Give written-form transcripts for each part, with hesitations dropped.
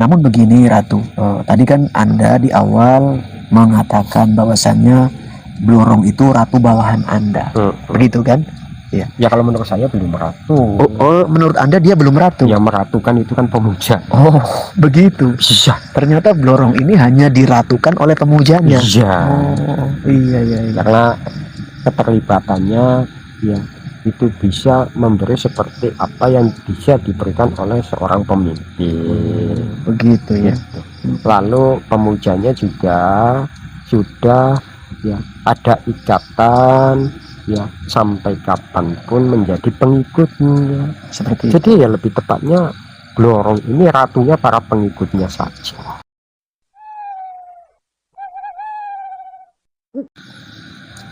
Namun begini Ratu, tadi kan Anda di awal mengatakan bahwasannya Blorong itu ratu bawahan Anda, begitu kan? Ya. Ya kalau menurut saya belum ratu. Menurut Anda dia belum ratu? Yang meratukan itu kan pemuja. Oh, begitu. Iya. Ternyata Blorong ini hanya diratukan oleh pemujanya. Iya. Oh, iya. Karena keterlibatannya ya itu bisa memberi seperti apa yang bisa diberikan oleh seorang pemimpin. Begitu ya. Gitu. Lalu pemujanya juga sudah ya ada ikatan ya sampai kapanpun menjadi pengikutnya. Seperti jadi itu. Ya lebih tepatnya Blorong ini ratunya para pengikutnya saja.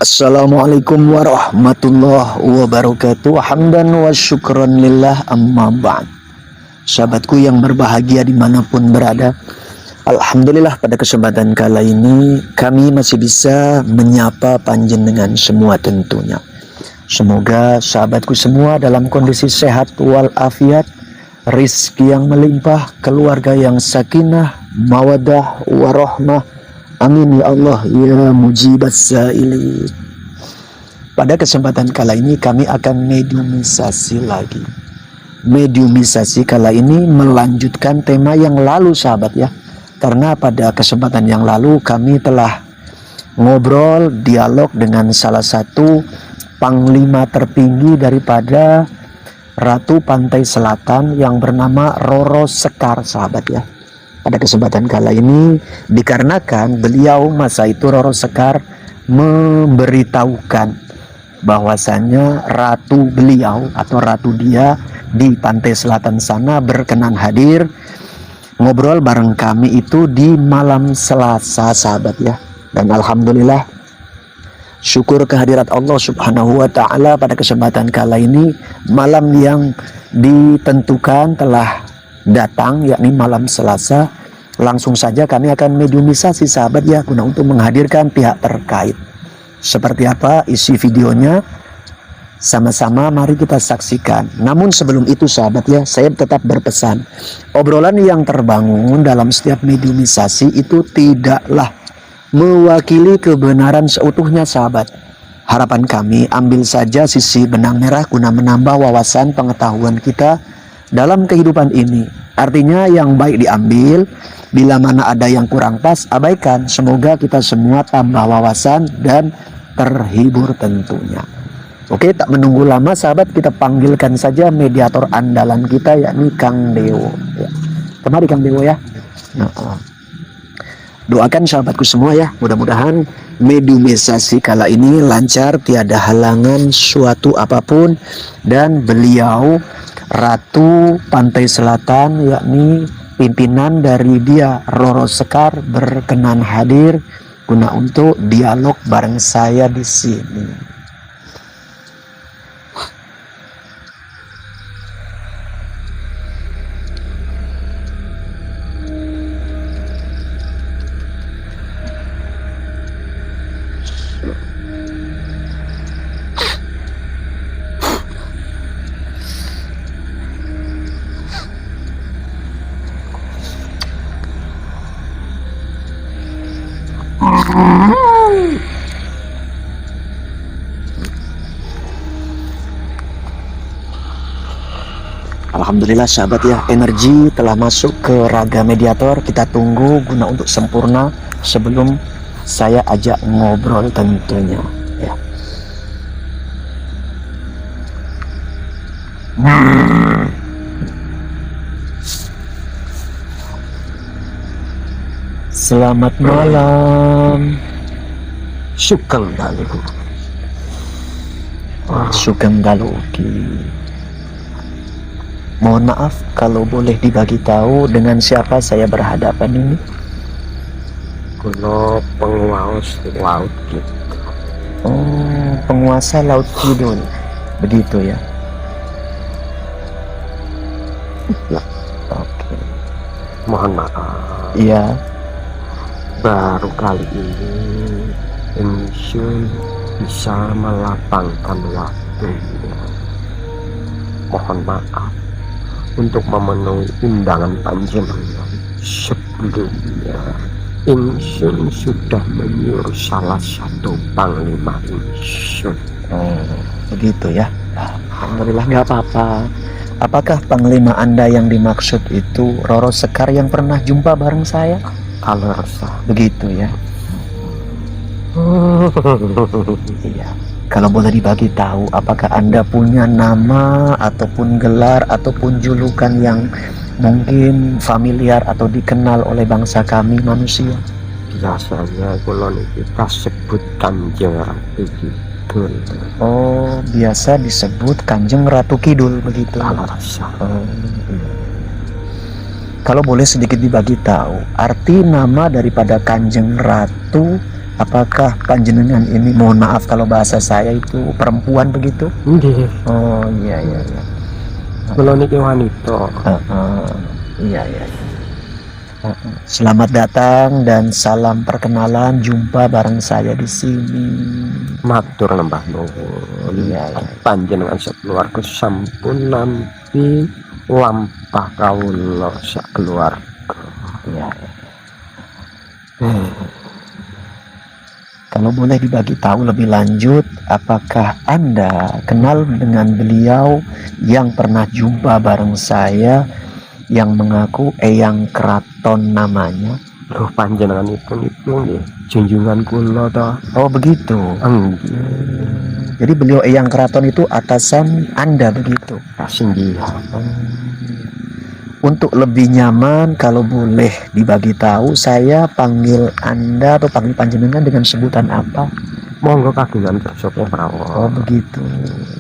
Assalamualaikum warahmatullahi wabarakatuh. Hamdan wa syukran lillah, amma ba'd. Sahabatku yang berbahagia dimanapun berada, alhamdulillah pada kesempatan kala ini kami masih bisa menyapa panjenengan semua tentunya. Semoga sahabatku semua dalam kondisi sehat walafiat, rizki yang melimpah, keluarga yang sakinah, mawadah warahmah. Amin ya Allah ya mujibas sa'ilin. Pada kesempatan kala ini kami akan mediumisasi lagi. Mediumisasi kala ini melanjutkan tema yang lalu sahabat ya. Karena pada kesempatan yang lalu kami telah ngobrol dialog dengan salah satu panglima tertinggi daripada Ratu Pantai Selatan yang bernama Roro Sekar sahabat ya. Pada kesempatan kala ini dikarenakan beliau masa itu Roro Sekar memberitahukan bahwasannya ratu beliau atau ratu dia di Pantai Selatan sana berkenan hadir ngobrol bareng kami itu di malam Selasa sahabat ya. Dan alhamdulillah syukur kehadirat Allah Subhanahu wa taala pada kesempatan kala ini malam yang ditentukan telah datang, yakni malam Selasa. Langsung saja kami akan mediumisasi sahabat ya, guna untuk menghadirkan pihak terkait. Seperti apa isi videonya, sama-sama mari kita saksikan. Namun sebelum itu sahabat ya, saya tetap berpesan, obrolan yang terbangun dalam setiap mediumisasi itu tidaklah mewakili kebenaran seutuhnya sahabat. Harapan kami ambil saja sisi benang merah guna menambah wawasan pengetahuan kita dalam kehidupan ini. Artinya yang baik diambil, bila mana ada yang kurang pas abaikan. Semoga kita semua tambah wawasan dan terhibur tentunya. Oke, tak menunggu lama sahabat, kita panggilkan saja mediator andalan kita, yakni Kang Dewo ya. Kemari Kang Dewo ya. Doakan sahabatku semua ya, mudah-mudahan mediumisasi kala ini lancar, tiada halangan suatu apapun, dan beliau Ratu Pantai Selatan yakni pimpinan dari dia Roro Sekar berkenan hadir guna untuk dialog bareng saya di sini. Alhamdulillah sahabat ya, energi telah masuk ke raga mediator. Kita tunggu guna untuk sempurna sebelum saya ajak ngobrol tentunya ya. Selamat malam. Sugeng Dalu. Sugeng Dalu. Mohon maaf kalau boleh dibagi tahu dengan siapa saya berhadapan ini. Kulo penguasa laut gitu. Oh, penguasa laut kidul. Begitu ya. Ya. Oke. Mohon maaf. Iya. Baru kali ini Insyun bisa melapangkan waktunya. Mohon maaf untuk memenuhi undangan panjenengan Sebelumnya Ingsun sudah menyuruh salah satu panglima Ingsun. Begitu ya. Alhamdulillah, nggak apa-apa. Apakah panglima Anda yang dimaksud itu Roro Sekar yang pernah jumpa bareng saya? Kalau resah. Begitu ya. Iya. Kalau boleh dibagi tahu, apakah Anda punya nama ataupun gelar ataupun julukan yang mungkin familiar atau dikenal oleh bangsa kami manusia? Biasanya kalau kita sebut Kanjeng Ratu Kidul. Oh, biasa disebut Kanjeng Ratu Kidul begitu. Kalau resah. Iya. Kalau boleh sedikit dibagi tahu, arti nama daripada Kanjeng Ratu, apakah panjenengan ini, mohon maaf kalau bahasa saya itu perempuan begitu? Nggih. Oh iya iya iya. Kula niki wanita. Iya iya. Selamat datang dan salam perkenalan, jumpa bareng saya di sini. Matur nembah nuwun. Iya, iya. Panjenengan sakeluarga sampun nampi lampah kawula sakeluarga. Iya. Kalau boleh dibagi tahu lebih lanjut, apakah Anda kenal dengan beliau yang pernah jumpa bareng saya yang mengaku Eyang Kraton namanya? Loh, panjenengan itu nggih junjungan kula ta. Oh begitu. Jadi beliau Eyang Kraton itu atasan Anda begitu. Kasinggihan. Untuk lebih nyaman, kalau boleh dibagi tahu, saya panggil Anda atau panggil panjenengan dengan sebutan apa? Monggo kagungan kersa prawa. Oh begitu.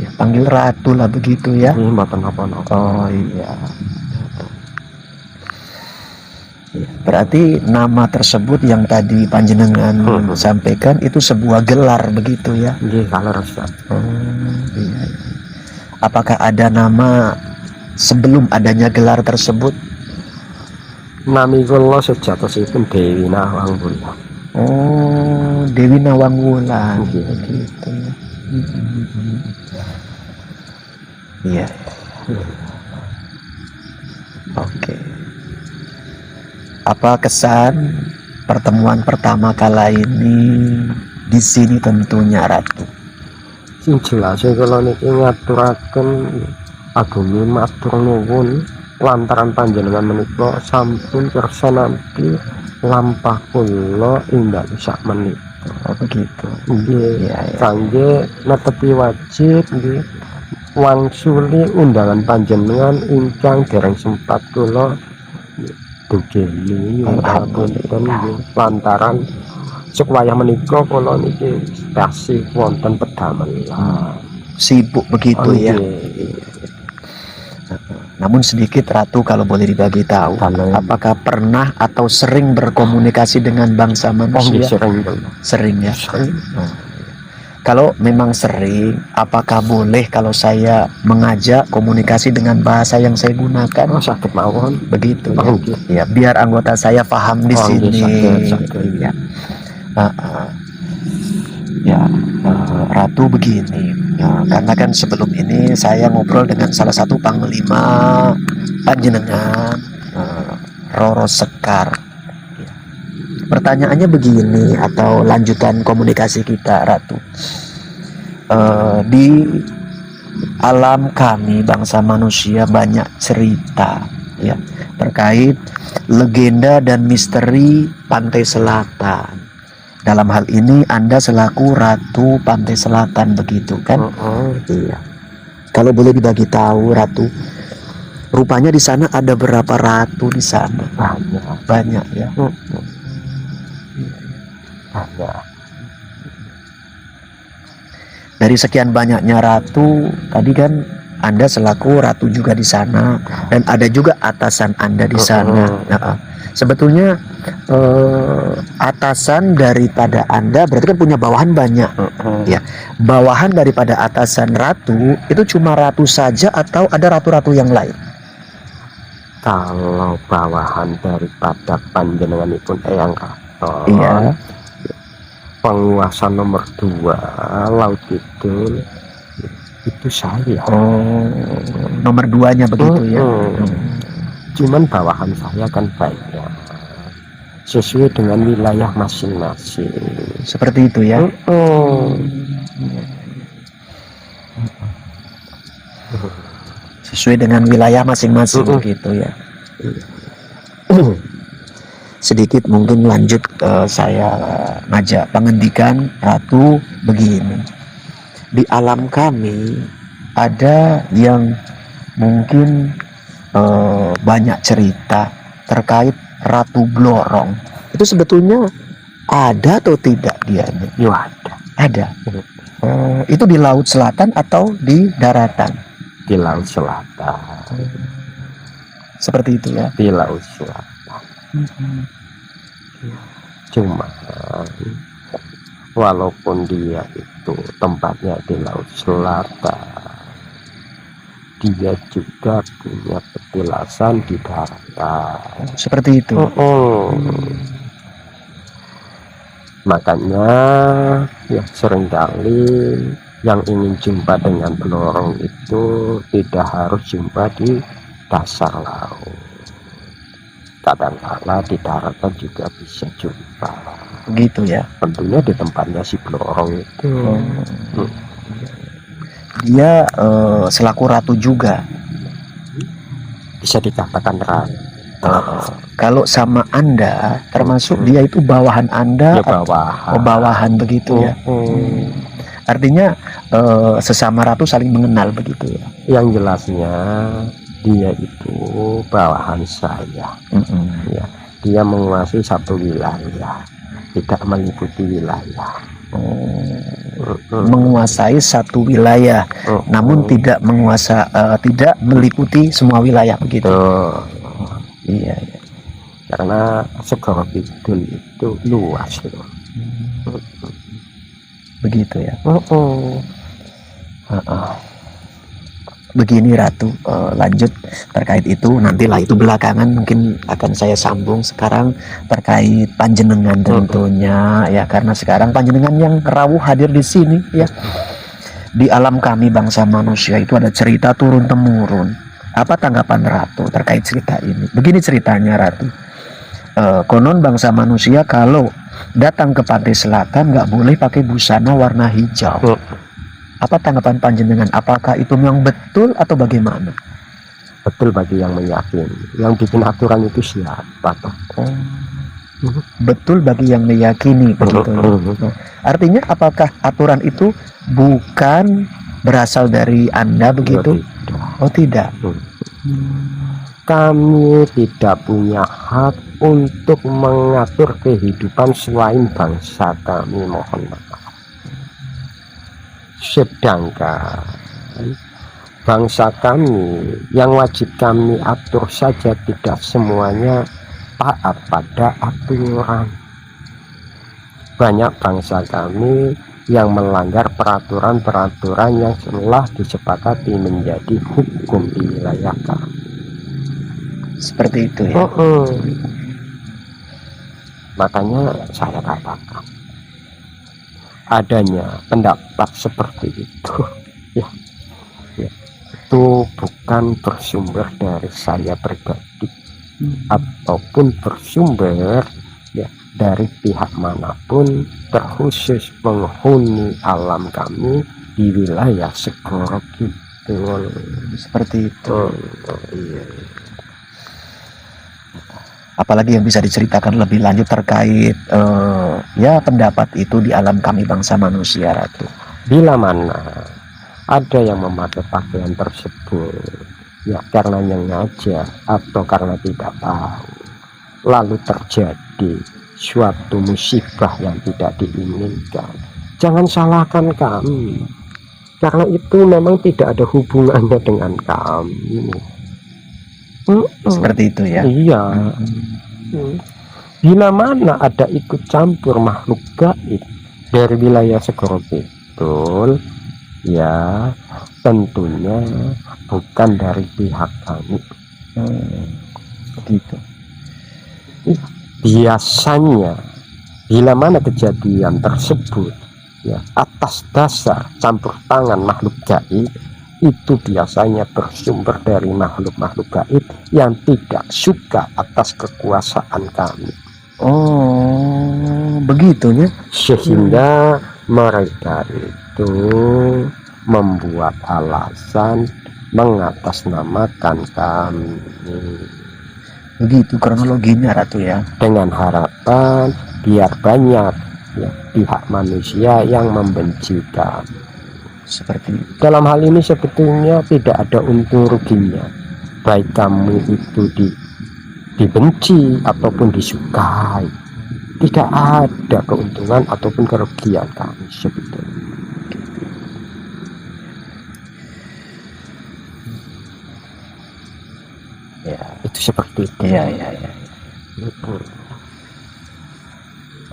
Ya, panggil Ratu lah begitu ya. Nggih mboten napa-napa. Oh iya. Ya, berarti nama tersebut yang tadi panjenengan sampaikan itu sebuah gelar begitu ya? Nggih kalau resah. Oh iya. Apakah ada nama sebelum adanya gelar tersebut? Nami kula sejatosipun Dewi Nawang Wulan. Oh, Dewi Nawang Wulan. Nggih. Begitu. Iya. Oke. Apa kesan pertemuan pertama kali ini di sini tentunya Ratu? Sing jelas kula niki ngaturaken agumi matur nuwun lantaran panjenengan menika sampun kersa nampi lampah kula ingkang sak menika. Oh begitu. Nggih, Iya, iya. kangge netepi wajib nggih wangsuli undangan panjenengan ingkang dereng sempat kula dugemi ngapunten nggih lantaran supaya menika kula niki tasih wonten pedamelan. Sibuk begitu ya. Namun sedikit Ratu kalau boleh dibagi tahu, apakah pernah atau sering berkomunikasi dengan bangsa manusia? Sering ya. Nah, kalau memang sering, apakah boleh kalau saya mengajak komunikasi dengan bahasa yang saya gunakan? Oh, sakit mawon. Begitu ya. Ya, biar anggota saya paham di sini. Ya. Ratu begini. Ya, karena kan sebelum ini saya ngobrol dengan salah satu panglima panjenengan, Roro Sekar. Ya. Pertanyaannya begini atau lanjutan komunikasi kita, Ratu. Di alam kami bangsa manusia banyak cerita ya terkait legenda dan misteri pantai selatan. Dalam hal ini Anda selaku Ratu Pantai Selatan begitu kan? Iya. Kalau boleh dibagi tahu Ratu, rupanya di sana ada berapa ratu di sana? Banyak ya. Banyak. Dari sekian banyaknya ratu, tadi kan Anda selaku ratu juga di sana dan ada juga atasan Anda di sana. Sebetulnya atasan daripada Anda berarti kan punya bawahan banyak. Ya, bawahan daripada atasan ratu itu cuma ratu saja atau ada ratu-ratu yang lain? Kalau bawahan daripada panjenenganipun Eyang Kraton, Iya. penguasa nomor 2 Laut Kidul itu saya. Oh, nomor 2-nya begitu ya. cuman bawahan saya kan banyak sesuai dengan wilayah masing-masing. Seperti itu ya. Sesuai dengan wilayah masing-masing gitu ya. Sedikit mungkin lanjut, saya ngajak pengendikan Ratu begini. Di alam kami ada yang mungkin banyak cerita terkait Ratu Blorong. Itu sebetulnya ada atau tidak dia? Ya Ada. Itu di Laut Selatan atau di daratan? di Laut Selatan. Seperti itu ya. Di Laut Selatan. Cuma walaupun dia itu tempatnya di Laut Selatan, dia juga punya petilasan di daratan. Seperti itu. Makanya ya seringkali yang ingin jumpa dengan Blorong itu tidak harus jumpa di dasar laut. Kadang-kala di daratan juga bisa jumpa. Gitu ya. Tentunya di tempatnya si Blorong itu. Dia selaku ratu juga. Bisa dikatakan ratu. Kalau sama Anda, termasuk dia itu bawahan Anda, Ya bawahan. bawahan begitu ya. Artinya sesama ratu saling mengenal begitu ya. Yang jelasnya dia itu bawahan saya. Ya, dia menguasai satu wilayah, tidak meliputi wilayah. Menguasai satu wilayah, namun tidak tidak meliputi semua wilayah begitu. Iya. Karena Segoro Kidul itu luas loh. Begitu ya. Begini Ratu, lanjut terkait itu, nantilah itu belakangan mungkin akan saya sambung. Sekarang terkait panjenengan tentunya ya, karena sekarang panjenengan yang rawuh hadir di sini ya. Di alam kami bangsa manusia itu ada cerita turun temurun. Apa tanggapan Ratu terkait cerita ini? Begini ceritanya Ratu. Konon bangsa manusia kalau datang ke pantai selatan nggak boleh pakai busana warna hijau. Apa tanggapan panjenengan? Apakah itu memang betul atau bagaimana? Betul bagi yang meyakini. Yang bikin aturan itu siapa toh? Betul bagi yang meyakini begitu. Artinya apakah aturan itu bukan berasal dari Anda begitu? Oh tidak. Kami tidak punya hak untuk mengatur kehidupan selain bangsa kami, mohon maaf. Sedangkan bangsa kami yang wajib kami atur saja tidak semuanya taat pada aturan. Banyak bangsa kami yang melanggar peraturan-peraturan yang telah disepakati menjadi hukum di wilayah kami. Seperti itu ya. Makanya saya katakan adanya pendapat seperti itu ya, itu bukan bersumber dari saya pribadi ataupun bersumber ya dari pihak manapun, terkhusus penghuni alam kami di wilayah Segoro Kidul. Seperti itu. Apalagi yang bisa diceritakan lebih lanjut terkait ya pendapat itu di alam kami bangsa manusia Ratu? Bila mana ada yang memakai pakaian tersebut ya karena nyengaja atau karena tidak tahu, lalu terjadi suatu musibah yang tidak diinginkan, jangan salahkan kami, karena itu memang tidak ada hubungannya dengan kami. Seperti itu ya. Iya. Bila mana ada ikut campur makhluk gaib dari wilayah Segoro Kidul, ya tentunya bukan dari pihak kami. Gitu. Biasanya bila mana kejadian tersebut ya atas dasar campur tangan makhluk gaib, itu biasanya bersumber dari makhluk-makhluk gaib yang tidak suka atas kekuasaan kami. Oh, begitunya. Sehingga mereka itu membuat alasan mengatasnamakan kami Begitu kronologinya Ratu ya. dengan harapan biar banyak ya pihak manusia yang membenci kami. Seperti itu. Dalam hal ini sebetulnya tidak ada untung ruginya, baik kamu itu dibenci ataupun disukai. Tidak ada keuntungan ataupun kerugian kami sebetulnya. Ya, Itu seperti itu. ya.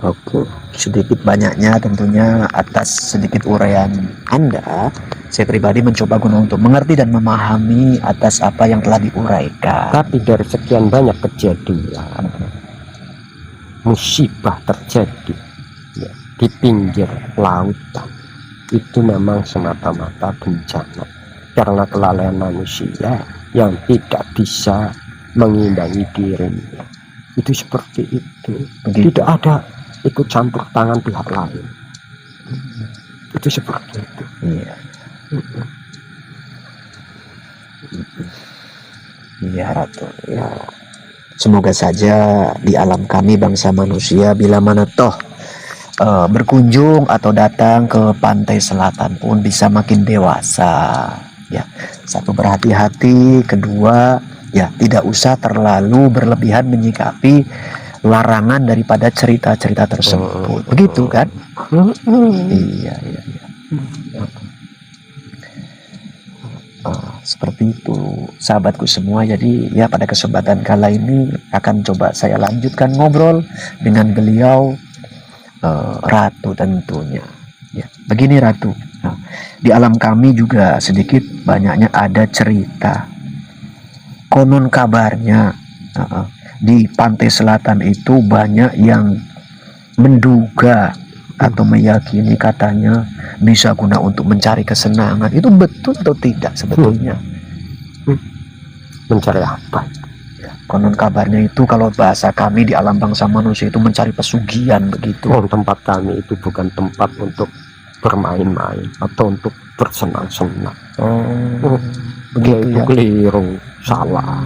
Oke, sedikit banyaknya tentunya atas sedikit uraian Anda, saya pribadi mencoba guna untuk mengerti dan memahami atas apa yang telah diuraikan. Tapi dari sekian banyak kejadian, musibah terjadi ya, di pinggir lautan, itu memang semata-mata bencana karena kelalaian manusia yang tidak bisa mengimbangi dirinya. Itu seperti itu. Begitu. Tidak ada ikut campur tangan pihak lain. Itu seperti itu. Iya. Iya Ratu. Ya. Semoga saja di alam kami bangsa manusia bila mana toh berkunjung atau datang ke pantai selatan pun bisa makin dewasa. Ya, satu berhati-hati, kedua ya tidak usah terlalu berlebihan menyikapi larangan daripada cerita-cerita tersebut. Begitu kan? Iya. Seperti itu sahabatku semua. Jadi ya pada kesempatan kala ini akan coba saya lanjutkan ngobrol dengan beliau, Ratu tentunya ya. Begini Ratu, nah, di alam kami juga sedikit banyaknya ada cerita konon kabarnya di pantai selatan itu banyak yang menduga atau meyakini katanya bisa guna untuk mencari kesenangan. Itu betul atau tidak sebetulnya? Mencari apa? Ya, konon kabarnya itu kalau bahasa kami di alam bangsa manusia itu mencari pesugihan begitu. Oh, tempat kami itu bukan tempat untuk bermain-main atau untuk bersenang-senang. Begitu ya. Keliru, salah.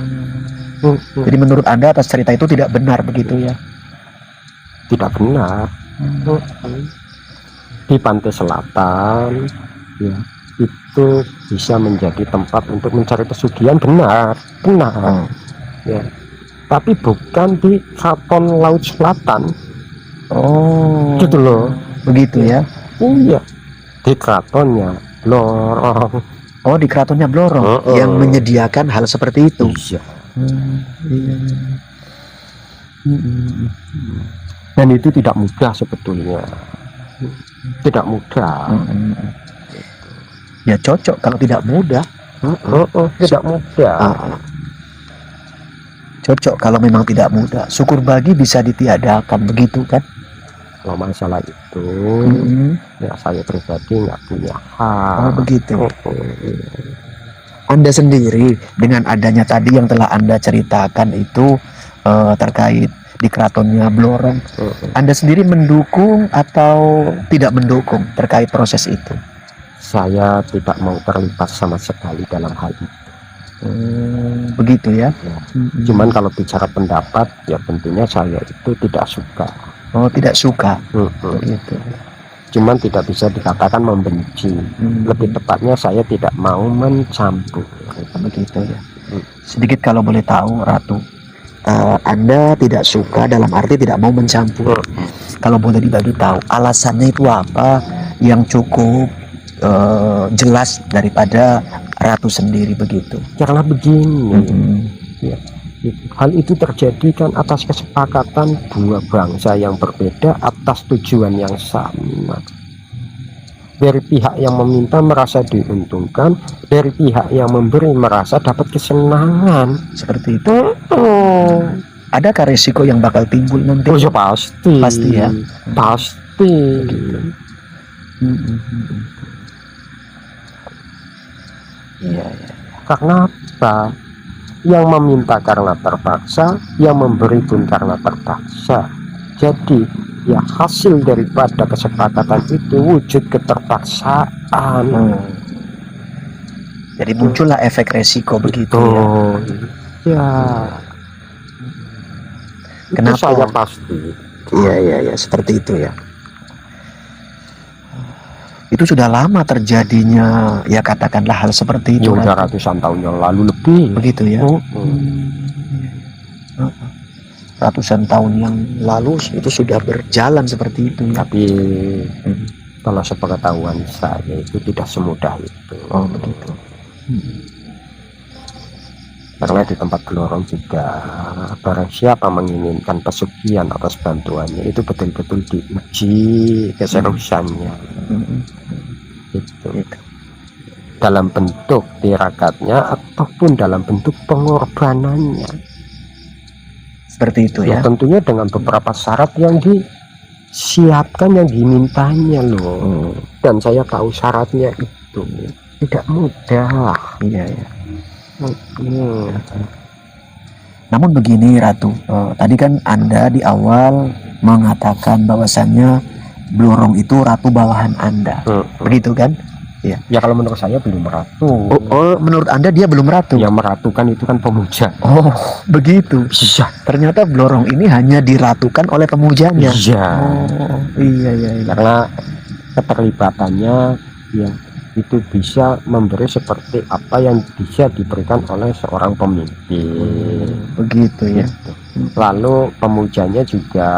Jadi menurut Anda atas cerita itu tidak benar begitu ya? Tidak benar. Di pantai selatan ya, itu bisa menjadi tempat untuk mencari pesugihan, benar ya, tapi bukan di Keraton Laut Selatan. Oh, gitu loh. begitu ya. Iya, di keratonnya Blorong. Oh, di keratonnya Blorong yang menyediakan hal seperti itu. Iya. Iya. Dan itu tidak mudah sebetulnya. Tidak mudah. Ya cocok kalau tidak mudah. Tidak mudah. Cocok kalau memang tidak mudah. Syukur bagi bisa ditiadakan begitu kan? Kalau masalah itu, ya saya pribadi nggak punya hak. Oh begitu. Anda sendiri dengan adanya tadi yang telah Anda ceritakan itu terkait di keratonnya Blorong, Anda sendiri mendukung atau tidak mendukung terkait proses itu? Saya tidak mau terlibat sama sekali dalam hal itu. Begitu ya. Cuman kalau bicara pendapat, ya tentunya saya itu tidak suka. Oh, tidak suka. Begitu. Cuman tidak bisa dikatakan membenci. Lebih tepatnya saya tidak mau mencampur. Begitu ya. Sedikit kalau boleh tahu Ratu, Anda tidak suka dalam arti tidak mau mencampur. Kalau boleh dibagi tahu alasannya itu apa yang cukup jelas daripada Ratu sendiri begitu? Karena begini, ya, hal itu terjadi kan atas kesepakatan dua bangsa yang berbeda atas tujuan yang sama. Dari pihak yang meminta merasa diuntungkan, dari pihak yang memberi merasa dapat kesenangan. Seperti itu. Adakah resiko yang bakal timbul nanti? Oh ya pasti. Pasti ya. Pasti. Iya, iya. Karena apa? Yang meminta karena terpaksa, yang memberi pun karena terpaksa. Jadi ya hasil daripada kesepakatan itu wujud keterpaksaan. Jadi muncullah efek resiko begitu ya. Ya. Kenapa? Itu saya pasti. Iya, seperti itu ya. Itu sudah lama terjadinya, ya katakanlah hal seperti itu. Ya udah ratusan tahun yang lalu lebih. Begitu ya. Ratusan tahun yang lalu itu sudah berjalan seperti itu. Tapi kalau sepengetahuan saya itu tidak semudah itu. Oh begitu. Karena di tempat Blorong juga barang siapa menginginkan pesugihan atas bantuannya itu betul-betul diuji keseriusannya. Itu dalam bentuk tirakatnya ataupun dalam bentuk pengorbanannya. Seperti itu ya. Tentunya dengan beberapa syarat yang disiapkan, yang dimintanya loh. Dan saya tahu syaratnya itu tidak mudah. Iya. Namun begini Ratu, tadi kan Anda di awal mengatakan bahwasannya Blorong itu ratu bawahan Anda, begitu kan? Ya. Ya kalau menurut saya belum ratu. Oh, menurut Anda dia belum ratu? Yang meratukan itu kan pemuja. Oh, begitu. Iya. Ternyata Blorong ini hanya diratukan oleh pemujanya. Iya. Oh, iya. Karena keterlibatannya ya itu bisa memberi seperti apa yang bisa diberikan oleh seorang pemimpin. Begitu ya. Lalu pemujanya juga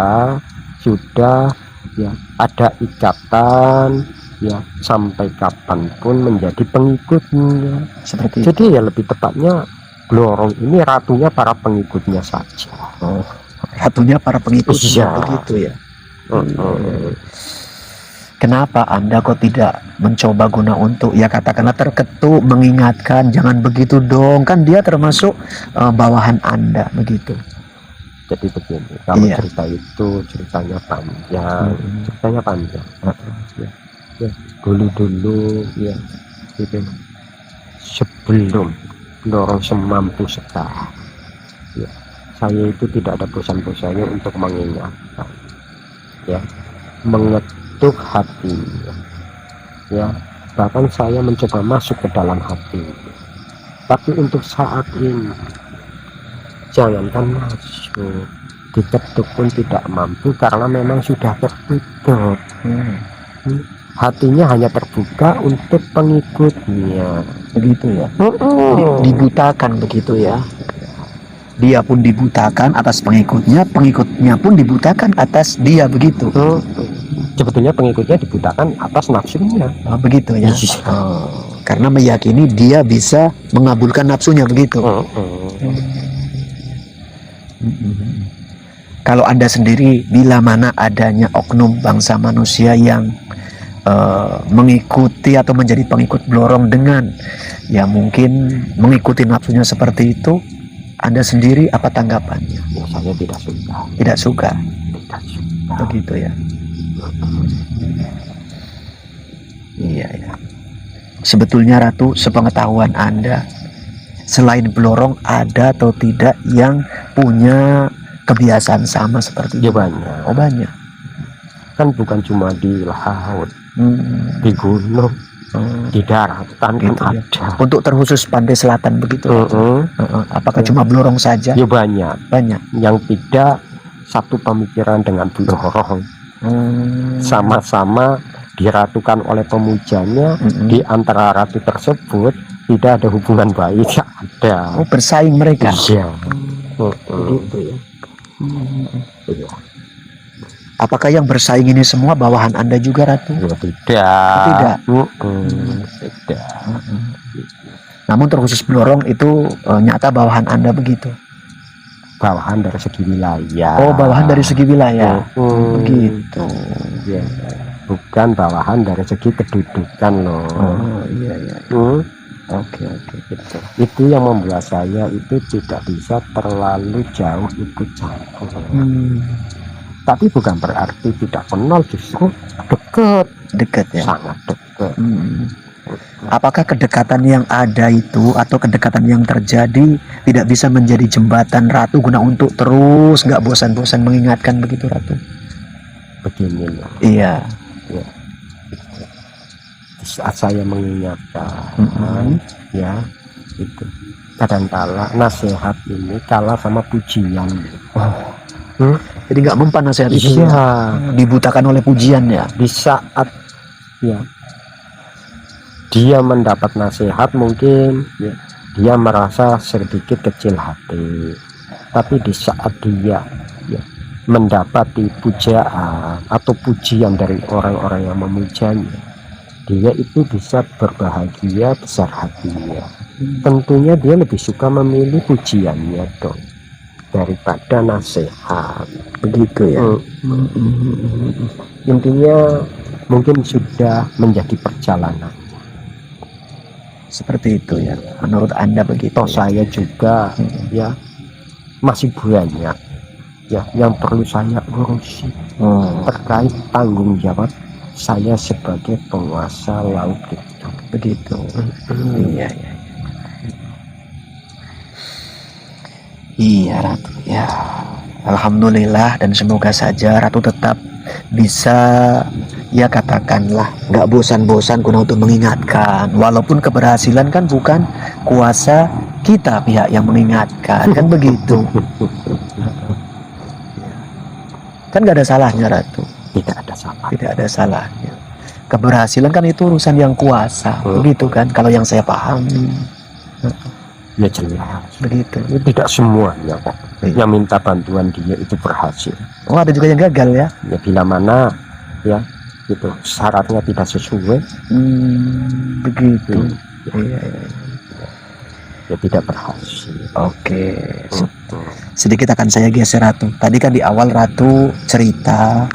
sudah ya ada ikatan ya sampai kapanpun menjadi pengikutnya. Seperti jadi itu. Ya lebih tepatnya Blorong ini ratunya para pengikutnya saja. Oh, ratunya para pengikutnya. Iya. Begitu ya. Kenapa Anda kok tidak mencoba guna untuk ya katakanlah terketuk mengingatkan jangan begitu dong, kan dia termasuk bawahan Anda begitu. Jadi begini, kalau Iya. cerita itu ceritanya panjang, Ya, dulu ya gitu. Sebelum Blorong semampu sekarang ya, saya itu tidak ada bosan-bosannya untuk mengingatkan ya, mengetuk hatinya ya, bahkan saya mencoba masuk ke dalam hati. Tapi untuk saat ini jangankan masuk, diketuk pun tidak mampu karena memang sudah tertutup. Hatinya hanya terbuka untuk pengikutnya. Begitu ya. Dibutakan begitu ya. Dia pun dibutakan atas pengikutnya, pengikutnya pun dibutakan atas dia begitu. Sebetulnya pengikutnya dibutakan atas nafsunya. Oh, begitu ya. Karena meyakini dia bisa mengabulkan nafsunya begitu. Kalau Anda sendiri bila mana adanya oknum bangsa manusia yang mengikuti atau menjadi pengikut Blorong dengan ya mungkin mengikuti nafsunya seperti itu, Anda sendiri apa tanggapannya? Ya, saya tidak suka. Tidak suka. Tidak suka. Begitu ya. Iya ya. Sebetulnya Ratu, sepengetahuan Anda, selain Blorong ada atau tidak yang punya kebiasaan sama seperti Ya itu? banyak. Oh banyak. Kan bukan cuma di laut, di gunung, di daratan Gitu kan ya. ada. Untuk terkhusus pantai selatan begitu. Apakah cuma Blorong saja? Ya banyak. Banyak. Yang tidak satu pemikiran dengan Blorong. Sama-sama diratukan oleh pemujanya. Di antara ratu tersebut tidak ada hubungan baik. Ada. Oh, bersaing mereka. Iya. Begitu ya. Iya. Apakah yang bersaing ini semua bawahan Anda juga, Ratu? Ya, tidak. Tidak. Tidak. Namun terkhusus Blorong itu nyata bawahan Anda begitu. Bawahan dari segi wilayah. Oh, bawahan dari segi wilayah. Begitu. Ya. Bukan bawahan dari segi kedudukan loh. Oh, iya. Oke, gitu. Itu yang membuat saya itu tidak bisa terlalu jauh ikut campur. Tapi bukan berarti tidak kenal, justru dekat Dekat ya. sangat dekat. Apakah kedekatan yang ada itu atau kedekatan yang terjadi tidak bisa menjadi jembatan Ratu guna untuk terus nggak bosan-bosan mengingatkan begitu Ratu? Begini loh, Iya. ya. Di saat saya mengingatkan, ya itu kadangkala nasihat ini kalah sama pujian. Jadi nggak mempan nasihat itu. Iya, Dibutakan oleh pujian ya. di saat ya dia mendapat nasihat mungkin ya, dia merasa sedikit kecil hati, tapi di saat dia ya mendapati pujaan atau pujian dari orang-orang yang memujanya, dia itu bisa berbahagia besar hatinya. Tentunya dia lebih suka memilih pujiannya dong daripada nasihat, Begitu ya. Intinya mungkin sudah menjadi perjalanan. Seperti itu ya. Menurut Anda begitu. Toh saya juga ya masih banyak ya yang perlu saya urusi terkait tanggung jawab saya sebagai penguasa laut itu. Begitu. Iya, iya. Iya Ratu ya. Alhamdulillah, dan semoga saja Ratu tetap bisa ya katakanlah nggak bosan-bosan guna untuk mengingatkan, walaupun keberhasilan kan bukan kuasa kita pihak yang mengingatkan kan begitu. Kan nggak ada salahnya Ratu. Tidak ada salah. Tidak ada salahnya. Keberhasilan kan itu urusan yang kuasa, begitu kan? Kalau yang saya pahami. Ya jelas. Begitu. Ini tidak semuanya kok yang minta bantuan dia itu berhasil. Oh, ada juga yang gagal ya? Ya bila mana ya itu syaratnya tidak sesuai, begitu. Iya, iya. Ya tidak berhasil. Oke. Sedikit akan saya geser Ratu. Tadi kan di awal Ratu cerita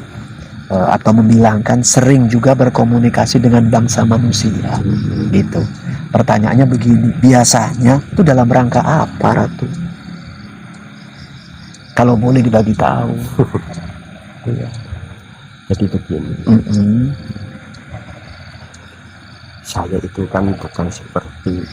atau membilangkan sering juga berkomunikasi dengan bangsa manusia. Gitu. Pertanyaannya begini, biasanya itu dalam rangka apa Ratu? Kalau boleh dibagi tahu. Iya. Jadi begini, saya itu kan bukan seperti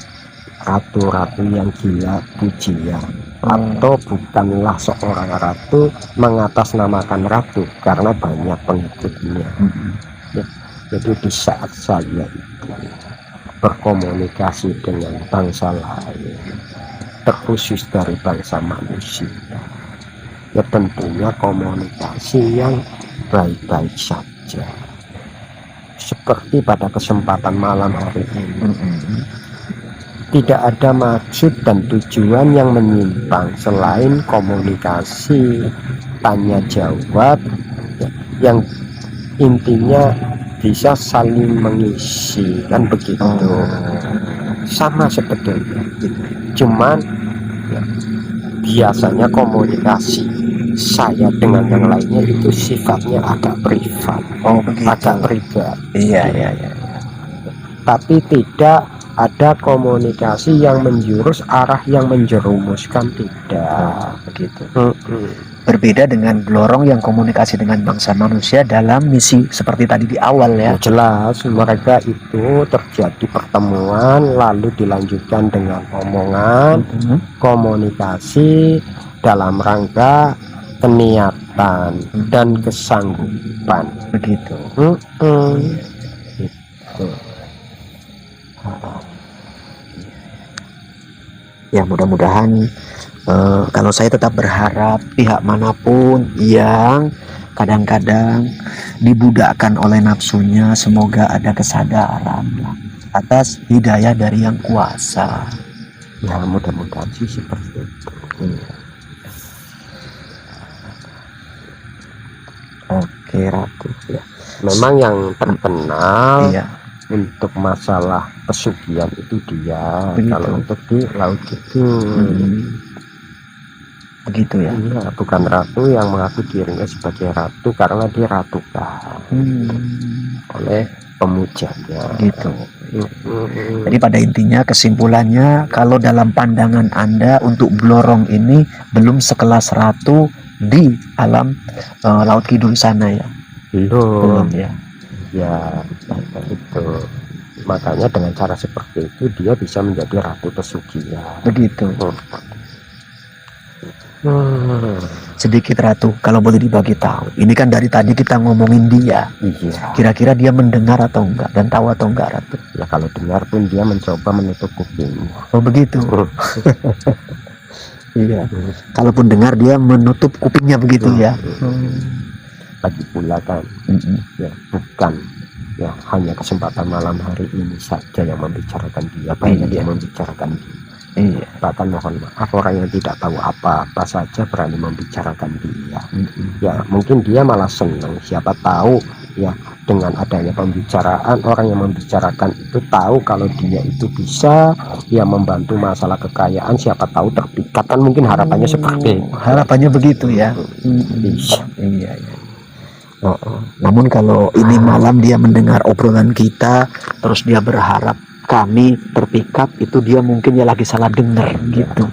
ratu-ratu yang gila pujian, atau bukanlah seorang ratu mengatasnamakan ratu karena banyak pengikutnya. Ya, jadi di saat saya itu berkomunikasi dengan bangsa lain, terkhusus dari bangsa manusia, ya tentunya komunikasi yang baik-baik saja. Seperti pada kesempatan malam hari ini, tidak ada maksud dan tujuan yang menyimpang selain komunikasi tanya jawab ya, yang intinya bisa saling mengisi, kan begitu. Sama sebetulnya, cuman ya, biasanya komunikasi saya dengan yang lainnya itu sifatnya agak privat, agak pribadi. Iya, iya, iya. Tapi tidak ada komunikasi yang menjurus arah yang menjerumuskan, tidak begitu. Berbeda dengan Blorong yang komunikasi dengan bangsa manusia dalam misi seperti tadi di awal ya. Jelas mereka itu terjadi pertemuan lalu dilanjutkan dengan omongan, komunikasi dalam rangka keniatan dan kesanggupan, begitu. Gitu. Ya mudah-mudahan kalau saya tetap berharap pihak manapun yang kadang-kadang dibudakkan oleh nafsunya, semoga ada kesadaran atas hidayah dari yang kuasa. Ya mudah-mudahan sih seperti itu. Oke Ratu ya. Memang yang terkenal Iya. untuk masalah pesugihan itu dia. Begitu. Kalau untuk di laut itu begitu ya. iya, bukan ratu yang mengaku dirinya sebagai ratu karena diratukan oleh pemujanya, Gitu. Jadi pada intinya kesimpulannya, kalau dalam pandangan Anda untuk Blorong ini belum sekelas ratu di alam Laut Kidul sana ya. belum ya. ya itu Makanya dengan cara seperti itu dia bisa menjadi ratu pesugihan. Begitu. Hmm, Sedikit Ratu, kalau boleh dibagi tahu. Ini kan dari tadi kita ngomongin dia. iya. Kira-kira dia mendengar atau enggak dan tahu atau enggak Ratu? Ya kalau dengar pun dia mencoba menutup kupingnya. Oh begitu. Iya. Kalaupun dengar dia menutup kupingnya begitu ya. Lagi pula kan, ya bukan ya hanya kesempatan malam hari ini saja yang membicarakan dia, banyak yang membicarakan dia. Iya. Bahkan mohon maaf, orang yang tidak tahu apa-apa saja berani membicarakan dia. Ya mungkin dia malah senang, siapa tahu ya dengan adanya pembicaraan, orang yang membicarakan itu tahu kalau dia itu bisa ya membantu masalah kekayaan, siapa tahu terpikat, kan mungkin harapannya seperti itu. Harapannya begitu ya. Bisa. Iya. Namun kalau ini malam dia mendengar obrolan kita, terus dia berharap kami terpikat, itu dia mungkin ya lagi salah dengar gitu.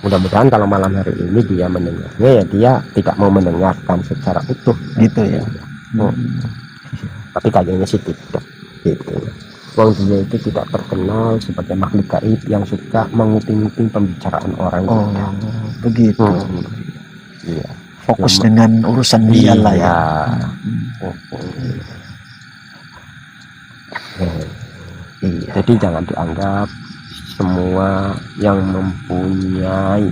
Mudah-mudahan kalau malam hari ini dia mendengarnya ya dia tidak mau mendengarkan secara utuh Gitu ya. Tapi kayaknya sih tidak gitu. Wong dia itu tidak terkenal sebagai makhluk gaib yang suka menguping-uping pembicaraan orang. Oh begitu. Iya. Fokus dengan urusan dia lah ya. Iya. Jadi jangan dianggap semua yang mempunyai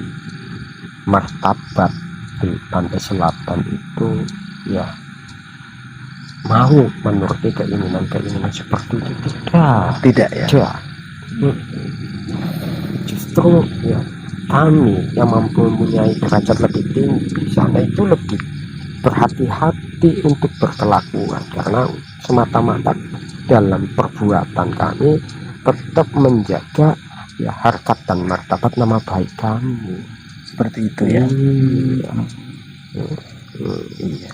martabat di pantai selatan itu ya mau menuruti keinginan seperti itu. Tidak ya. Justru ya kami yang mempunyai derajat lebih tinggi di sana itu lebih berhati-hati untuk berkelakuan, karena semata-mata dalam perbuatan kami tetap menjaga ya harkat dan martabat nama baik kami. Seperti itu ya. Iya.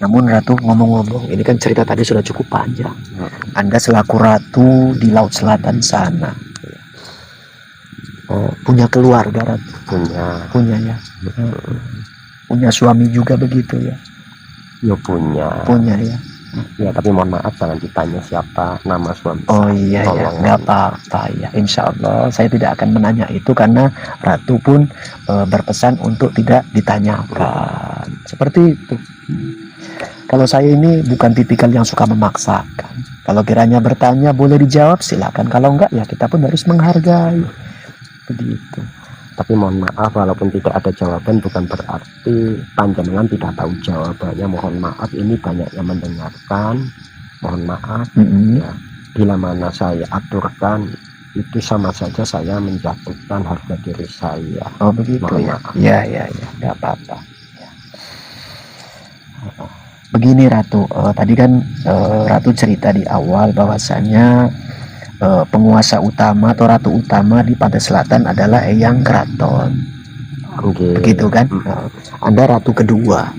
Namun Ratu, ngomong-ngomong, ini kan cerita tadi sudah cukup panjang. Anda selaku ratu di Laut Selatan sana, punya keluarga Ratu? Punya ya. Punya suami juga begitu ya? Ya punya ya. Ya tapi mohon maaf jangan ditanya siapa nama suami. Oh iya ya, nggak apa-apa ya. Insya Allah saya tidak akan menanya itu, karena Ratu pun berpesan untuk tidak ditanyakan. Seperti itu. Kalau saya ini bukan tipikal yang suka memaksakan. Kalau kiranya bertanya boleh dijawab silakan. Kalau enggak ya kita pun harus menghargai. Begitu. Tapi mohon maaf, walaupun tidak ada jawaban bukan berarti panjenengan tidak tahu jawabannya. Mohon maaf, ini banyak yang mendengarkan. Mohon maaf ya, bila mana saya aturkan itu sama saja saya menjatuhkan harga diri saya. Oh begitu mohon ya. Ya nggak apa-apa ya. Begini Ratu, tadi kan Ratu cerita di awal bahwasanya penguasa utama atau ratu utama di pantai selatan adalah Eyang Keraton. Begitu kan? Anda ratu kedua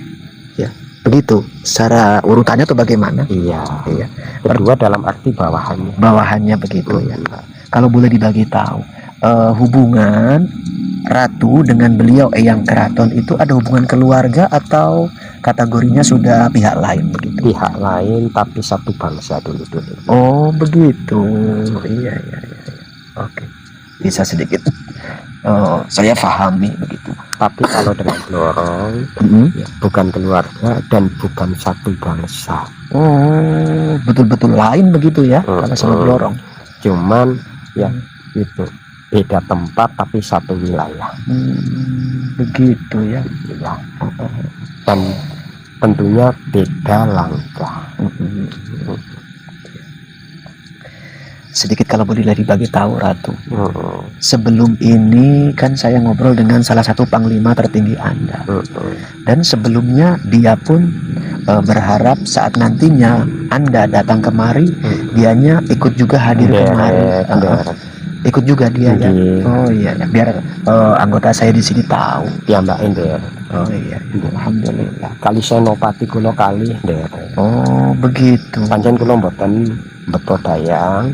ya, begitu secara urutannya atau bagaimana? Iya. Kedua dalam arti bawahannya begitu ya. Kalau boleh dibagi tahu, hubungan ratu dengan beliau Eyang Keraton itu ada hubungan keluarga atau kategorinya sudah pihak lain begitu? Pihak lain tapi satu bangsa dulu. Oh begitu. Iya. Oke. Bisa sedikit saya pahami begitu. Tapi kalau dengan Blorong ya, bukan keluarga dan bukan satu bangsa. Oh betul-betul lain begitu ya kalau sama Blorong. Cuman ya itu beda tempat tapi satu wilayah. Begitu ya. Dan tentunya beda langkah. Sedikit kalau boleh dibagi tahu Ratu. Sebelum ini kan saya ngobrol dengan salah satu panglima tertinggi Anda. Dan sebelumnya dia pun berharap saat nantinya Anda datang kemari, dianya ikut juga hadir kemari. Ikut juga dia ya. Oh iya, biar anggota saya di sini tahu. Ya Mbak Ender. Oh iya, alhamdulillah. Kali senopati kulo kali Der. Oh begitu. Pancen kulo mboten beto dayang.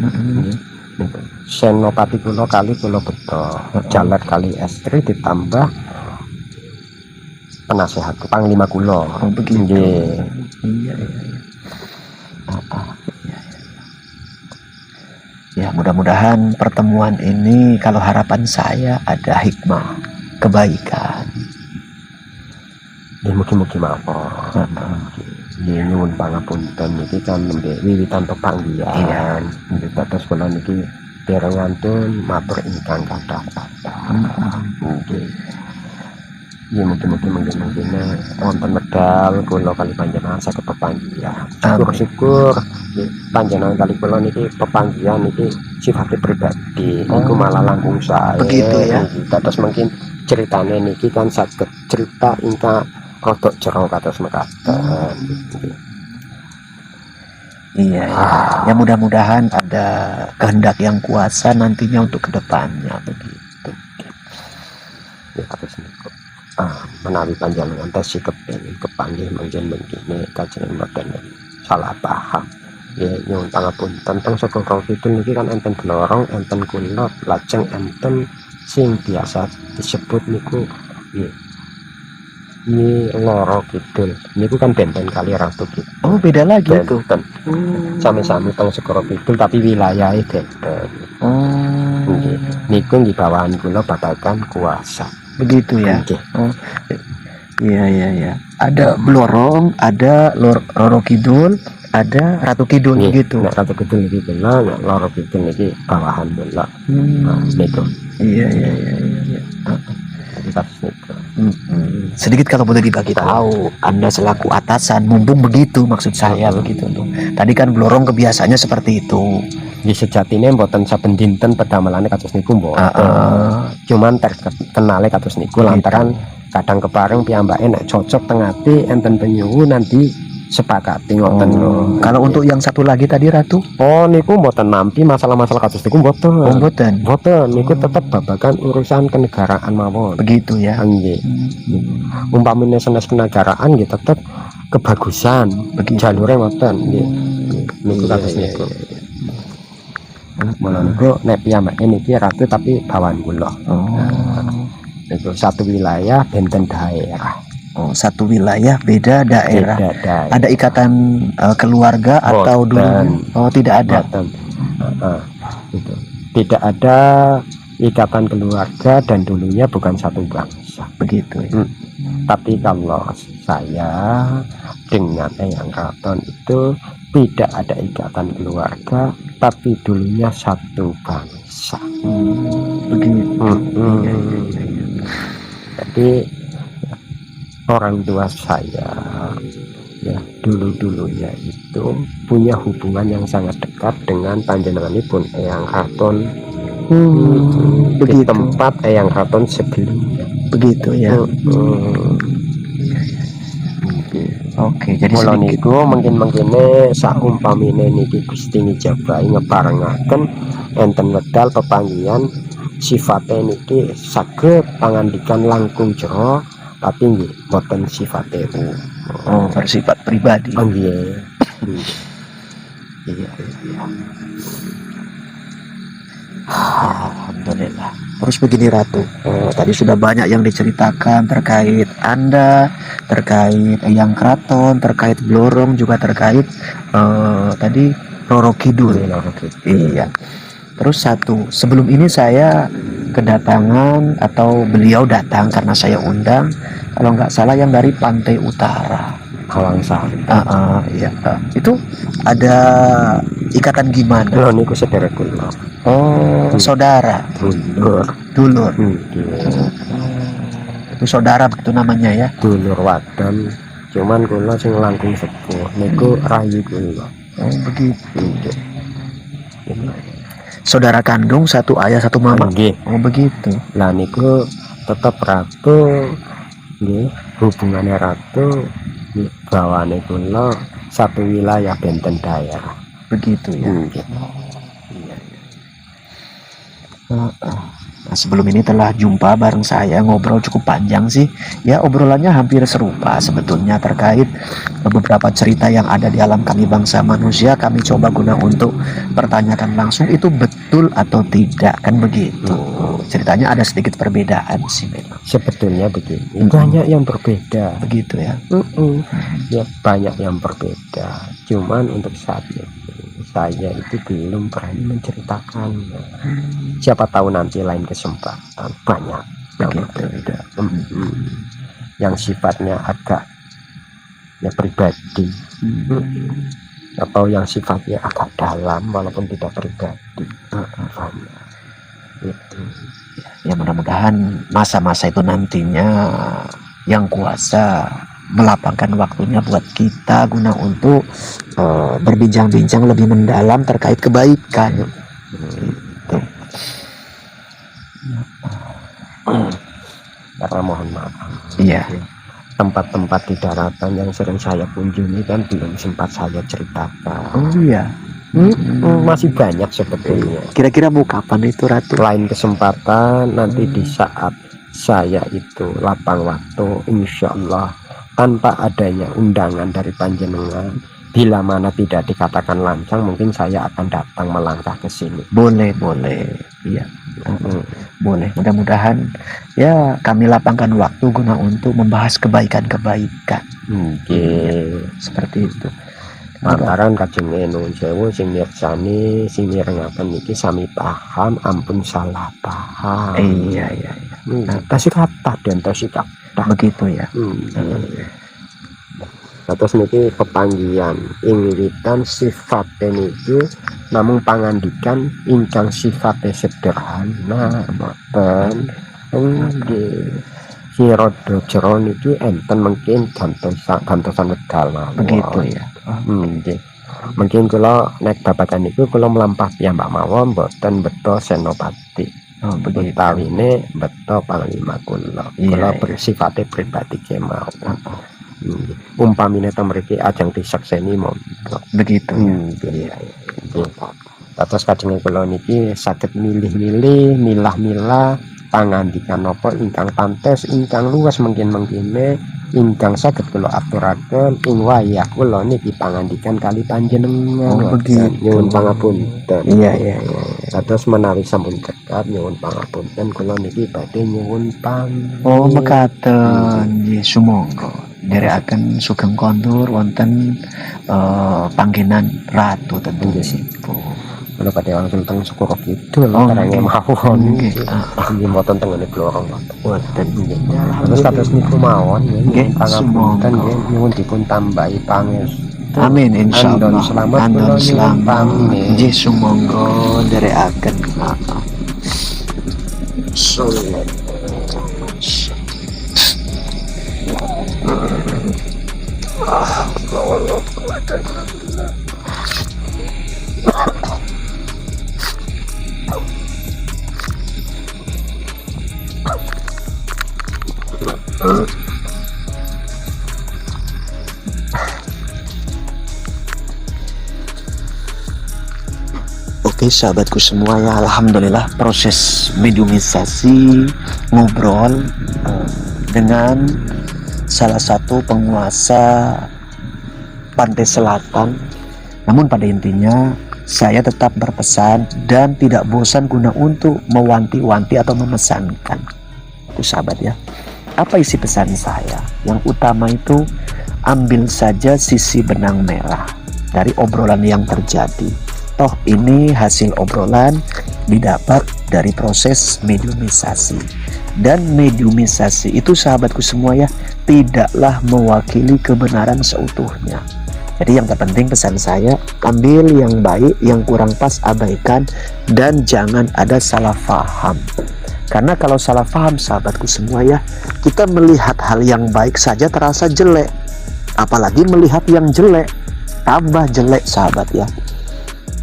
Senopati kulo kali kulo beto. Jalet kali estri ditambah penasehat panglima kulo. Oh begitu. Iya. mudah-mudahan pertemuan ini kalau harapan saya ada hikmah kebaikan. Ya mugi-mugi mawon. Ya nyuwun pangapunten niki kan nembe wiwitan pepanggihan. Terus kula niki dereng ngantun matur ingkang kathah-kathah. Nggih. Ya mugi-mugi mengkene wonten medal kula kali panjenengan saged pepanggihan. Syukur-syukur panjenengan kali kula niki pepanggihan niki sifatnya pribadi. Niku malah langkung sae. Begitu ya. Terus mungkin ceritane niki kan saged cerita ingkang rodok jero kados mekaten. Iya, ya mudah-mudahan ada kehendak yang kuasa nantinya untuk kedepannya begitu. Ya kados niku. Menawi panjenengan tasih kepengin kepanggih mangken mengkene kajeng mboten salah paham. Ya nyuwun pangapunten teng Segara Kidul niki kan enten Blorong, enten Kulot, lajeng enten sing biasa disebut niku Nyi Loro Kidul. Niku kan benten kali Ratu Kidul. Oh, beda lagi itu. Sami-sami teng Segara Kidul tapi wilayahnya benten. Nggih. Niku nggih bawahan kula babagan kuasa. Begitu ya. Nggih. Iya. Ada Blorong, ada Loro Kidul, ada Ratu Kidul gitu. Nek Ratu Kidul niki kula, nek Loro Kidul niki bawahan kula. Niku. Iya. Sedikit kalau boleh dibagi tahu, Anda selaku atasan, mumpung begitu maksud saya begitu tuh. Tadi kan Blorong kebiasaannya seperti itu. Di sejatine mboten saben dinten pedamelane kados niku mboten. Cuman terkenale kados niku lantaran kadang kepareng piyambake nek cocok teng ati enten penyuwu nanti sepakati ngoten. Kalau untuk yang satu lagi tadi Ratu? Niku mboten nampi masalah-masalah kados niku mboten. Mboten niku tetep babagan urusan kenegaraan mawon. Begitu ya. Nggih. Umpamine sanes kenegaraan nggih tetep kebagusan jalure ngoten nggih. Niku kados niku. Mula niku nek piyambake niki Ratu tapi bawahan kula. Niku satu wilayah benten daerah. Satu wilayah beda daerah. Ada ikatan keluarga atau dulu? Tidak ada. Gitu. Tidak ada ikatan keluarga dan dulunya bukan satu bangsa. Begitu ya. Tapi kalau saya dengan Eyang Kraton itu tidak ada ikatan keluarga, tapi dulunya satu bangsa. Begitu. Jadi orang tua saya ya dulunya itu punya hubungan yang sangat dekat dengan panjenenganipun Eyang Kraton di tempat Eyang Kraton sebelumnya. Begitu ya. Oke, jadi mula niku mungkin-mungkine saumpamine niki Gusti ngijabahi ngebarengaken enten wedal pepanggihan sifatnya niki saged pangandikan langkung jero tapi nggih boten sifate bersifat pribadi. Nggih. Iya. Alhamdulillah. Terus begini Ratu, tadi sudah banyak yang diceritakan terkait Anda, terkait Eyang Kraton, terkait Blorong, juga terkait tadi Roro Kidul. Iya. Terus sebelum ini saya kedatangan atau beliau datang karena saya undang, kalau nggak salah yang dari Pantai Utara. Kawangsari. Iya. Itu ada ikatan gimana? Lho niku sedherek kula. Saudara. Dulur. Itu saudara begitu namanya ya. Dulur wadon. Cuman kula sing langkung sepuh niku rayi kula. Begitu. Saudara kandung, satu ayah satu mama. Nggih. Begitu. Lah niku tetep Ratu nggih, hubungannya Ratu bawane kula satu wilayah benten daerah. Begitu ya. Iya. Nah, sebelum ini telah jumpa bareng saya, ngobrol cukup panjang sih. Ya, obrolannya hampir serupa sebetulnya terkait beberapa cerita yang ada di alam kami bangsa manusia. Kami coba guna untuk pertanyakan langsung itu betul atau tidak, kan begitu. Ceritanya ada sedikit perbedaan sih memang. Sebetulnya begini, banyak yang berbeda. Begitu ya. Ya banyak yang berbeda. Cuman untuk saat ini saya itu belum berani menceritakan. Siapa tahu nanti lain kesempatan banyak yang berbeda, yang sifatnya agak ya pribadi, atau yang sifatnya agak dalam walaupun tidak pribadi. Itu. Ya mudah-mudahan masa-masa itu nantinya yang kuasa melapangkan waktunya buat kita guna untuk berbincang-bincang lebih mendalam terkait kebaikan. Gitu. Karena mohon maaf, Iya. tempat-tempat di daratan yang sering saya kunjungi kan belum sempat saya ceritakan. Oh iya. Masih banyak sebetulnya. Kira-kira mau kapan itu Ratu? Lain kesempatan nanti di saat saya itu lapang waktu, insya Allah tanpa adanya undangan dari panjenengan, bila mana tidak dikatakan lancang, mungkin saya akan datang melangkah ke sini. Boleh. Iya. Boleh. Mudah-mudahan ya kami lapangkan waktu guna untuk membahas kebaikan-kebaikan. Seperti itu. Lantaran kajeng nuwun sewu sing mirsani sing mirengaken niki sami paham, ampun salah paham. Iya. Tasih kata dan tasih kata Begitu ya. Terus niki pepanggihan ingwitan sifat niki namung pangandikan ingkang sifatnya sederhana boten nggih. Sirodo jero niki enten mungkin gantosan wedal mawon. Begitu ya. Nggih. Mungkin kula nek babagan niku kula mlampah piyambak mawon boten beto senopati. Begitu. Utawine beto panglima kula. Kula Iya. bersifate pribadi kemawon. Umpamine ta mriki ajeng disekseni monggo. Begitu. Iya. Terus kajeng kula niki saged milih-milih, milah-milah pangandikan napa ingkang pantes, ingkang luwes mungkin-mungkine ingkang saged kula aturaken ing wayah kula niki pangandikan kali panjenengan. Begitu. Nyuwun pangapunten. Iya. Terus menawi sampun cekap nyuwun pangapunten kula niki badhe nyuwun Mekaten nggih sumangga nderekaken sugeng kondur wonten panggenan Ratu tentu situ. kula badhe langsung teng Sekuro Kidul nggih. karenge mawon Nggih. nggih mboten tengene Blorong Wonten terus kados niku mawon Nggih, nggih pangapunten sumangga. nggih nyuwun dipun tambahi pangestu. Amin insyaallah. Andon selamat Andon kula nyuwun selamat. pamit. Nggih sumangga nderekaken. Oke sahabatku semua ya, alhamdulillah proses mediumisasi ngobrol dengan salah satu penguasa pantai selatan. Namun pada intinya saya tetap berpesan dan tidak bosan guna untuk mewanti-wanti atau memesankan. Itu sahabat ya. Apa isi pesan saya? Yang utama itu ambil saja sisi benang merah dari obrolan yang terjadi. Toh ini hasil obrolan didapat dari proses mediumisasi. Dan mediumisasi itu sahabatku semua ya, tidaklah mewakili kebenaran seutuhnya. Jadi yang terpenting pesan saya, ambil yang baik, yang kurang pas abaikan, dan jangan ada salah faham. Karena kalau salah faham sahabatku semua ya, kita melihat hal yang baik saja terasa jelek, apalagi melihat yang jelek tambah jelek sahabat ya.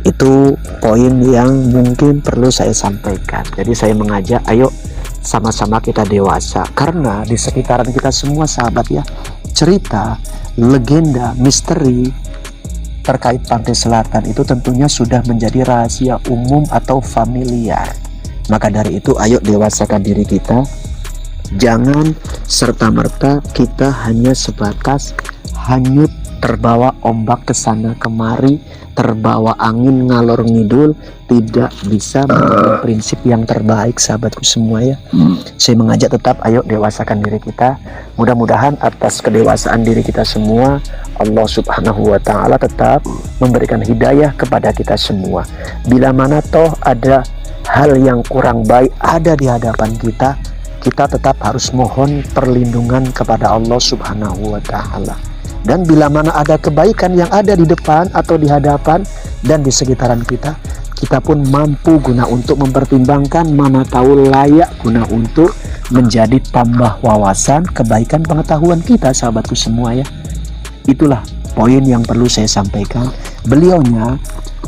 Itu poin yang mungkin perlu saya sampaikan. Jadi saya mengajak, ayo sama-sama kita dewasa. Karena di sekitaran kita semua sahabat ya, cerita, legenda, misteri terkait pantai selatan itu tentunya sudah menjadi rahasia umum atau familiar. Maka dari itu ayo dewasakan diri kita. Jangan serta-merta kita hanya sebatas hanyut terbawa ombak ke sana kemari, terbawa angin ngalor ngidul, tidak bisa menjadi prinsip yang terbaik sahabatku semua ya. Saya mengajak tetap ayo dewasakan diri kita. Mudah-mudahan atas kedewasaan diri kita semua, Allah Subhanahu wa Ta'ala tetap memberikan hidayah kepada kita semua. Bila mana toh ada hal yang kurang baik ada di hadapan kita, kita tetap harus mohon perlindungan kepada Allah Subhanahu wa Ta'ala. Dan bila mana ada kebaikan yang ada di depan atau di hadapan dan di sekitaran kita, kita pun mampu guna untuk mempertimbangkan, mana tahu layak guna untuk menjadi tambah wawasan kebaikan pengetahuan kita sahabatku semua ya. Itulah poin yang perlu saya sampaikan. Beliaunya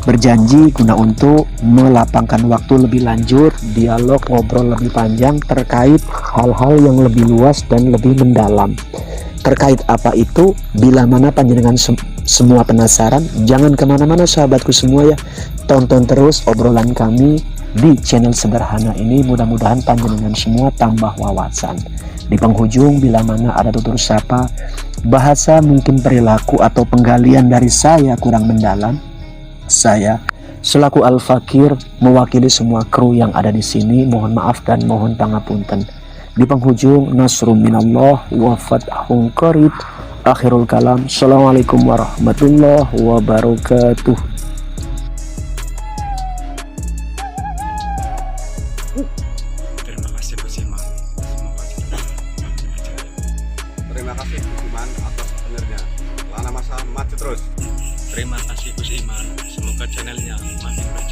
berjanji guna untuk melapangkan waktu lebih lanjut, dialog ngobrol lebih panjang terkait hal-hal yang lebih luas dan lebih mendalam. Terkait apa itu, bila mana panjenengan semua penasaran, jangan kemana-mana sahabatku semua ya. Tonton terus obrolan kami di channel sederhana ini. Mudah-mudahan panjenengan semua tambah wawasan. Di penghujung, bila mana ada tutur sapa, bahasa mungkin perilaku atau penggalian dari saya kurang mendalam, saya selaku Al-Fakir mewakili semua kru yang ada di sini, mohon maaf dan mohon pangapunten. Di penghujung, nasrum minallah wa fathun qarib. Akhirul kalam. Assalamualaikum warahmatullahi wabarakatuh. Terima kasih Gus Iman. Semoga Terima kasih Gus Iman atas penernya. Lana masa maju terus. terima kasih Gus Iman. Semoga channelnya makin berjaya.